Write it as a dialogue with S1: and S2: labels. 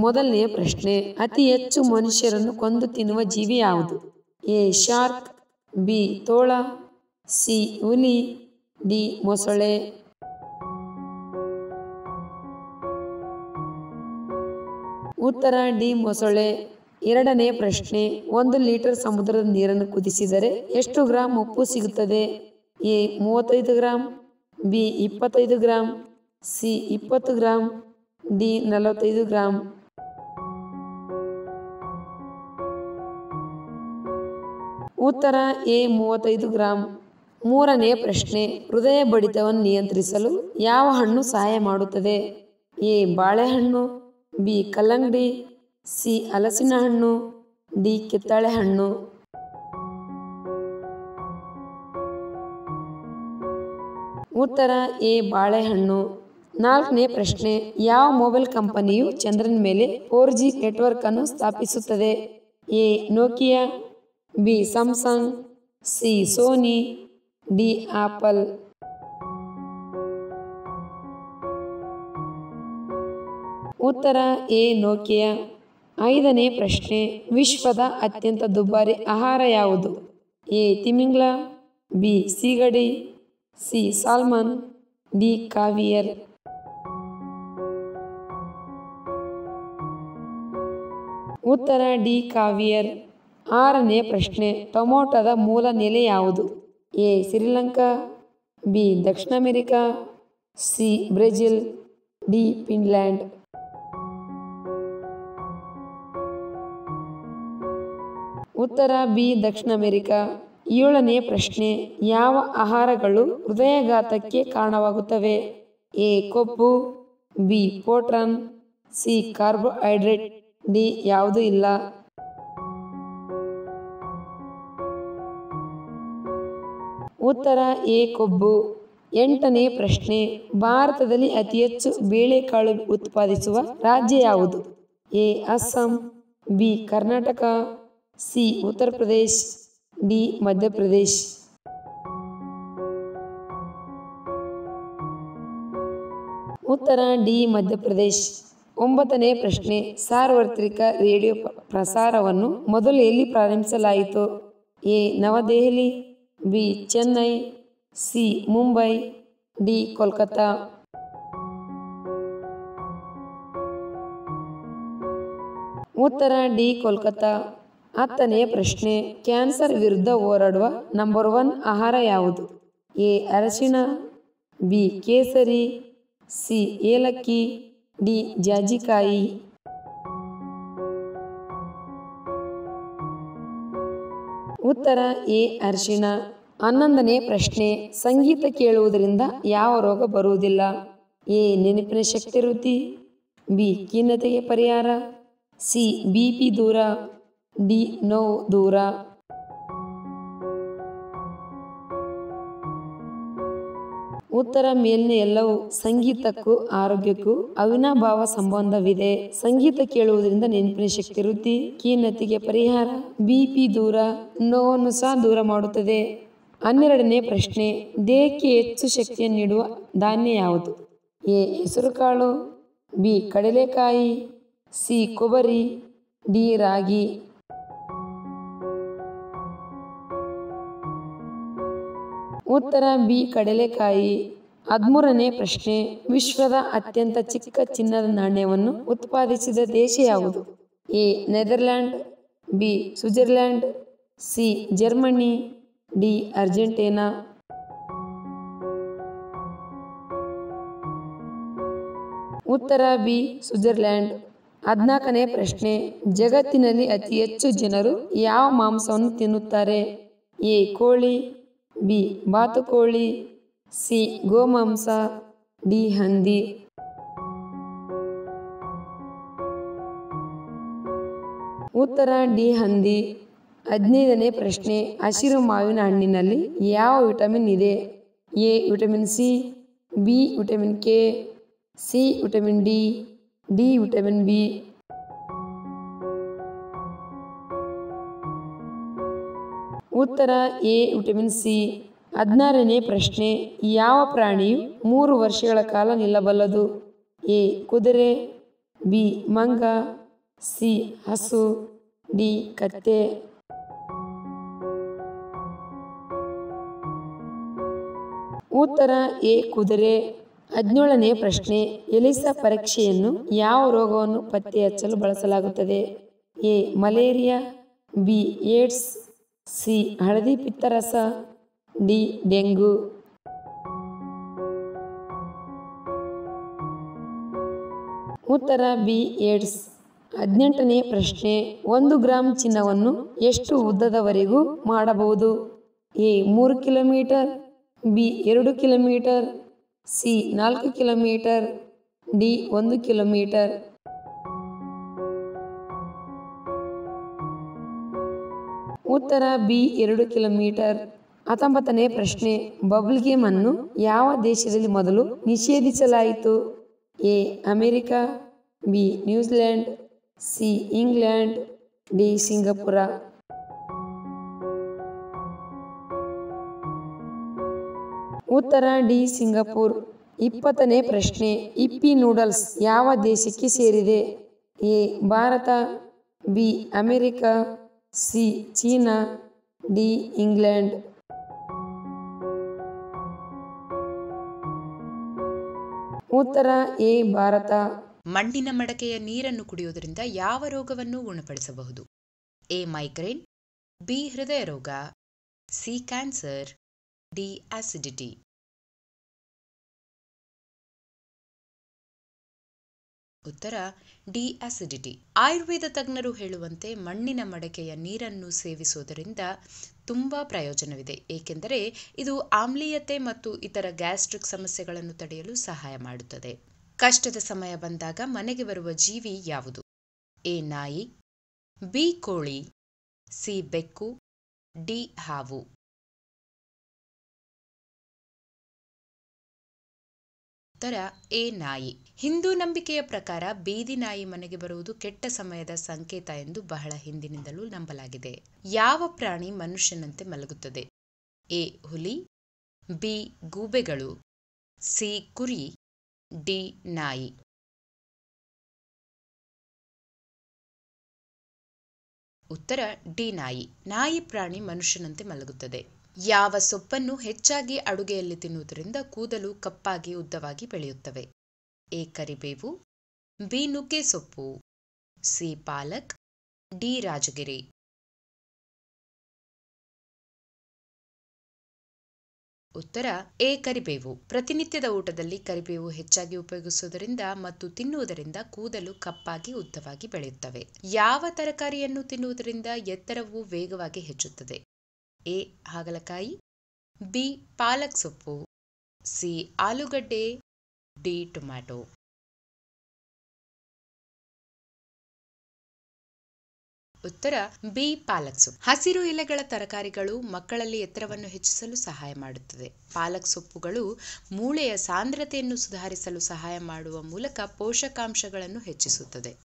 S1: ಮೊದಲನೆಯ ಪ್ರಶ್ನೆ, ಅತಿ ಹೆಚ್ಚು ಮನುಷ್ಯರನ್ನು ಕೊಂದು ತಿನ್ನುವ ಜೀವಿ ಯಾವುದು? ಎ ಶಾರ್ಕ್, ಬಿ ತೋಳ, ಸಿ ಹುಲಿ, ಡಿ ಮೊಸಳೆ. ಉತ್ತರ ಡಿ ಮೊಸಳೆ. ಎರಡನೇ ಪ್ರಶ್ನೆ, 1 ಲೀಟರ್ ಸಮುದ್ರದ ನೀರನ್ನು ಕುದಿಸಿದರೆ ಎಷ್ಟು ಗ್ರಾಂ ಉಪ್ಪು ಸಿಗುತ್ತದೆ? A 35 gram, B 25 gram, C 20 gram, D 45 gram. ಉತ್ತರ ಎ 35 ಗ್ರಾಂ. ಮೂರನೇ ಪ್ರಶ್ನೆ, ಹೃದಯ ಬಡಿತವನ್ನು ನಿಯಂತ್ರಿಸಲು ಯಾವ ಹಣ್ಣು ಸಹಾಯ ಮಾಡುತ್ತದೆ? ಎ ಬಾಳೆಹಣ್ಣು, ಬಿ ಕಲ್ಲಂಗಡಿ, ಸಿ ಹಲಸಿನ ಹಣ್ಣು, ಡಿ ಕಿತ್ತಳೆ ಹಣ್ಣು. ಉತ್ತರ ಎ ಬಾಳೆಹಣ್ಣು. ನಾಲ್ಕನೇ ಪ್ರಶ್ನೆ, ಯಾವ ಮೊಬೈಲ್ ಕಂಪನಿಯು ಚಂದ್ರನ ಮೇಲೆ 4G ನೆಟ್ವರ್ಕ್ ಅನ್ನು ಸ್ಥಾಪಿಸುತ್ತದೆ? A Nokia, B Samsung, C Sony, D Apple. ಉತ್ತರ ಎ ನೋಕಿಯಾ. ಐದನೇ ಪ್ರಶ್ನೆ, ವಿಶ್ವದ ಅತ್ಯಂತ ದುಬಾರಿ ಆಹಾರ ಯಾವುದು? ಎ ತಿಮಿಂಗ್ಲ, ಬಿ ಸೀಗಡಿ, ಸಿ ಸಾಲ್ಮನ್, ಡಿ ಕಾವಿಯರ್. ಉತ್ತರ ಡಿ ಕಾವಿಯರ್. ಆರನೇ ಪ್ರಶ್ನೆ, ಟೊಮೊಟೊದ ಮೂಲ ನೆಲೆ ಯಾವುದು? ಎ ಶ್ರೀಲಂಕಾ, ಬಿ ದಕ್ಷಿಣ America, C Brazil, D Finland. ಉತ್ತರ ಬಿ ದಕ್ಷಿಣ ಅಮೆರಿಕಾ. ಏಳನೇ ಪ್ರಶ್ನೆ, ಯಾವ ಆಹಾರಗಳು ಹೃದಯಾಘಾತಕ್ಕೆ ಕಾರಣವಾಗುತ್ತವೆ? ಎ ಕೊಬ್ಬು, B protein, C carbohydrate, D ಯಾವುದೂ ಇಲ್ಲ. ಉತ್ತರ ಎ ಕೊಬ್ಬು. ಎಂಟನೇ ಪ್ರಶ್ನೆ, ಭಾರತದಲ್ಲಿ ಅತಿ ಹೆಚ್ಚು ಬೇಳೆಕಾಳು ಉತ್ಪಾದಿಸುವ ರಾಜ್ಯ ಯಾವುದು? A Assam, B Karnataka, C Uttar Pradesh, D Madhya Pradesh. ಉತ್ತರ ಡಿ ಮಧ್ಯಪ್ರದೇಶ್. ಒಂಬತ್ತನೇ ಪ್ರಶ್ನೆ, ಸಾರ್ವತ್ರಿಕ ರೇಡಿಯೋ ಪ್ರಸಾರವನ್ನು ಮೊದಲು ಎಲ್ಲಿ ಪ್ರಾರಂಭಿಸಲಾಯಿತು? A Navadehali, B Chennai, C Mumbai, D Kolkata. ಉತ್ತರ ಡಿ ಕೋಲ್ಕತ್ತಾ. ಹತ್ತನೇ ಪ್ರಶ್ನೆ, ಕ್ಯಾನ್ಸರ್ ವಿರುದ್ಧ ಹೋರಾಡುವ ನಂಬರ್ 1 ಆಹಾರ ಯಾವುದು? ಎ ಅರಶಿಣ, ಬಿ ಕೇಸರಿ, ಸಿ ಏಲಕ್ಕಿ, ಡಿ ಜಾಜಿಕಾಯಿ. ಉತ್ತರ ಎ ಅರಶಿಣ. 11ನೇ ಪ್ರಶ್ನೆ, ಸಂಗೀತ ಕೇಳುವುದರಿಂದ ಯಾವ ರೋಗ ಬರುವುದಿಲ್ಲ? ಎ ನೆನಪಿನ ಶಕ್ತಿ ವೃದ್ಧಿ, ಬಿ ಖಿನ್ನತೆಗೆ ಪರಿಹಾರ, ಸಿ ಬಿಪಿ ದೂರ, ಡಿ ನೋವು ದೂರ. ಉತ್ತರ ಮೇಲಿನ ಎಲ್ಲವೂ. ಸಂಗೀತಕ್ಕೂ ಆರೋಗ್ಯಕ್ಕೂ ಅವಿನಾಭಾವ ಸಂಬಂಧವಿದೆ. ಸಂಗೀತ ಕೇಳುವುದರಿಂದ ನೆನಪಿನ ಶಕ್ತಿ ವೃದ್ಧಿ, ಖಿನ್ನತೆಗೆ ಪರಿಹಾರ, ಬಿಪಿ ದೂರ, ನೋವನ್ನು ಸಹ ದೂರ ಮಾಡುತ್ತದೆ. 12ನೇ ಪ್ರಶ್ನೆ, ದೇಹಕ್ಕೆ ಹೆಚ್ಚು ಶಕ್ತಿಯನ್ನು ನೀಡುವ ಧಾನ್ಯ ಯಾವುದು? ಎ ಹೆಸರುಕಾಳು, ಬಿ ಕಡಲೆಕಾಯಿ, ಸಿ ಕೊಬ್ಬರಿ, ಡಿ ರಾಗಿ. ಉತ್ತರ ಬಿ ಕಡಲೆಕಾಯಿ. 13ನೇ ಪ್ರಶ್ನೆ, ವಿಶ್ವದ ಅತ್ಯಂತ ಚಿಕ್ಕ ಚಿನ್ನದ ನಾಣ್ಯವನ್ನು ಉತ್ಪಾದಿಸಿದ ದೇಶ ಯಾವುದು? A Netherland, B Switzerland, C Germany, D Argentina. ಉತ್ತರ ಬಿ ಸ್ವಿಟ್ಜರ್ಲ್ಯಾಂಡ್. 14ನೇ ಪ್ರಶ್ನೆ, ಜಗತ್ತಿನಲ್ಲಿ ಅತಿ ಹೆಚ್ಚು ಜನರು ಯಾವ ಮಾಂಸವನ್ನು ತಿನ್ನುತ್ತಾರೆ? ಎ ಕೋಳಿ, ಬಿ ಬಾತುಕೋಳಿ, ಸಿ ಗೋಮಾಂಸ, ಡಿ ಹಂದಿ. ಉತ್ತರ ಡಿ ಹಂದಿ. 15ನೇ ಪ್ರಶ್ನೆ, ಹಸಿರು ಮಾವಿನ ಹಣ್ಣಿನಲ್ಲಿ ಯಾವ ವಿಟಮಿನ್ ಇದೆ? A vitamin C, B vitamin K, C vitamin D, D vitamin B. ಉತ್ತರ ಎ ವಿಟಮಿನ್ ಸಿ. 16ನೇ ಪ್ರಶ್ನೆ, ಯಾವ ಪ್ರಾಣಿಯು 3 ವರ್ಷಗಳ ಕಾಲ ನಿಲ್ಲಬಲ್ಲದು? ಎ ಕುದುರೆ, ಬಿ ಮಂಗ, ಸಿ ಹಸು, ಡಿ ಕತ್ತೆ. ಉತ್ತರ ಎ ಕುದುರೆ. 17ನೇ ಪ್ರಶ್ನೆ, ಎಲಿಸಾ ಪರೀಕ್ಷೆಯನ್ನು ಯಾವ ರೋಗವನ್ನು ಪತ್ತೆ ಹಚ್ಚಲು ಬಳಸಲಾಗುತ್ತದೆ? A malaria, B AIDS, C ಹಳದಿ ಪಿತ್ತರಸ, ಡಿ ಡೆಂಗು. ಉತ್ತರ ಬಿ ಏಡ್ಸ್. 18ನೇ ಪ್ರಶ್ನೆ, 1 ಗ್ರಾಂ ಚಿನ್ನವನ್ನು ಎಷ್ಟು ಉದ್ದದವರೆಗೂ ಮಾಡಬಹುದು? A 3 kilometre, B 2 kilometre, C 4 kilometre, D 1 kilometre. ಉತ್ತರ ಬಿ 2 ಕಿಲೋಮೀಟರ್. 19ನೇ ಪ್ರಶ್ನೆ, ಬಬಲ್ ಗೇಮ್ ಅನ್ನು ಯಾವ ದೇಶದಲ್ಲಿ ಮೊದಲು ನಿಷೇಧಿಸಲಾಯಿತು? A America, B New Zealand, C England, D Singapore. ಉತ್ತರ ಡಿ ಸಿಂಗಪುರ್. 20ನೇ ಪ್ರಶ್ನೆ, ಇಪ್ಪಿ ನೂಡಲ್ಸ್ ಯಾವ ದೇಶಕ್ಕೆ ಸೇರಿದೆ? A Bharat, B America, C China, D England. ಉತ್ತರ ಎ ಭಾರತ.
S2: ಮಣ್ಣಿನ ಮಡಕೆಯ ನೀರನ್ನು ಕುಡಿಯುವುದರಿಂದ ಯಾವ ರೋಗವನ್ನು ಗುಣಪಡಿಸಬಹುದು? ಎ ಮೈಗ್ರೇನ್, ಬಿ ಹೃದಯ ರೋಗ, ಸಿ ಕ್ಯಾನ್ಸರ್, ಡಿ ಆಸಿಡಿಟಿ. ಉತ್ತರ ಡಿ ಆಸಿಡಿಟಿ. ಆಯುರ್ವೇದ ತಜ್ಞರು ಹೇಳುವಂತೆ ಮಣ್ಣಿನ ಮಡಕೆಯ ನೀರನ್ನು ಸೇವಿಸುವುದರಿಂದ ತುಂಬಾ ಪ್ರಯೋಜನವಿದೆ, ಏಕೆಂದರೆ ಇದು ಆಮ್ಲೀಯತೆ ಮತ್ತು ಇತರ ಗ್ಯಾಸ್ಟ್ರಿಕ್ ಸಮಸ್ಯೆಗಳನ್ನು ತಡೆಯಲು ಸಹಾಯ ಮಾಡುತ್ತದೆ. ಕಷ್ಟದ ಸಮಯ ಬಂದಾಗ ಮನೆಗೆ ಬರುವ ಜೀವಿ ಯಾವುದು? ಎ ನಾಯಿ, ಬಿ ಕೋಳಿ, ಸಿ ಬೆಕ್ಕು, ಡಿ ಹಾವು. ಉತ್ತರ ಎ ನಾಯಿ. ಹಿಂದೂ ನಂಬಿಕೆಯ ಪ್ರಕಾರ ಬೀದಿ ನಾಯಿ ಮನೆಗೆ ಬರುವುದು ಕೆಟ್ಟ ಸಮಯದ ಸಂಕೇತ ಎಂದು ಬಹಳ ಹಿಂದಿನಿಂದಲೂ ನಂಬಲಾಗಿದೆ. ಯಾವ ಪ್ರಾಣಿ ಮನುಷ್ಯನಂತೆ ಮಲಗುತ್ತದೆ? ಎ ಹುಲಿ, ಬಿ ಗೂಬೆಗಳು, ಸಿ ಕುರಿ, ಡಿ ನಾಯಿ. ಉತ್ತರ ಡಿ ನಾಯಿ. ನಾಯಿ ಪ್ರಾಣಿ ಮನುಷ್ಯನಂತೆ ಮಲಗುತ್ತದೆ. ಯಾವ ಸೊಪ್ಪನ್ನು ಹೆಚ್ಚಾಗಿ ಅಡುಗೆಯಲ್ಲಿ ತಿನ್ನುವುದರಿಂದ ಕೂದಲು ಕಪ್ಪಾಗಿ ಉದ್ದವಾಗಿ ಬೆಳೆಯುತ್ತವೆ? ಎ ಕರಿಬೇವು, ಬಿ ನುಗ್ಗೆ ಸೊಪ್ಪು, ಸಿ ಪಾಲಕ್, ಡಿ ರಾಜಗಿರಿ. ಉತ್ತರ ಎ ಕರಿಬೇವು. ಪ್ರತಿನಿತ್ಯದ ಊಟದಲ್ಲಿ ಕರಿಬೇವು ಹೆಚ್ಚಾಗಿ ಉಪಯೋಗಿಸುವುದರಿಂದ ಮತ್ತು ತಿನ್ನುವುದರಿಂದ ಕೂದಲು ಕಪ್ಪಾಗಿ ಉದ್ದವಾಗಿ ಬೆಳೆಯುತ್ತವೆ. ಯಾವ ತರಕಾರಿಯನ್ನು ತಿನ್ನುವುದರಿಂದ ಎತ್ತರವು ವೇಗವಾಗಿ ಹೆಚ್ಚುತ್ತದೆ? ಎ ಹಾಗಲಕಾಯಿ, ಬಿ ಪಾಲಕ್ ಸೊಪ್ಪು, ಸಿ ಆಲೂಗಡ್ಡೆ, ಡಿ ಟೊಮ್ಯಾಟೊ. ಉತ್ತರ ಬಿ ಪಾಲಕ್ ಸೊಪ್ಪು. ಹಸಿರು ಎಲೆಗಳ ತರಕಾರಿಗಳು ಮಕ್ಕಳಲ್ಲಿ ಎತ್ತರವನ್ನು ಹೆಚ್ಚಿಸಲು ಸಹಾಯ ಮಾಡುತ್ತದೆ. ಪಾಲಕ್ ಸೊಪ್ಪುಗಳು ಮೂಳೆಯ ಸಾಂದ್ರತೆಯನ್ನು ಸುಧಾರಿಸಲು ಸಹಾಯ ಮಾಡುವ ಮೂಲಕ ಪೋಷಕಾಂಶಗಳನ್ನು ಹೆಚ್ಚಿಸುತ್ತದೆ.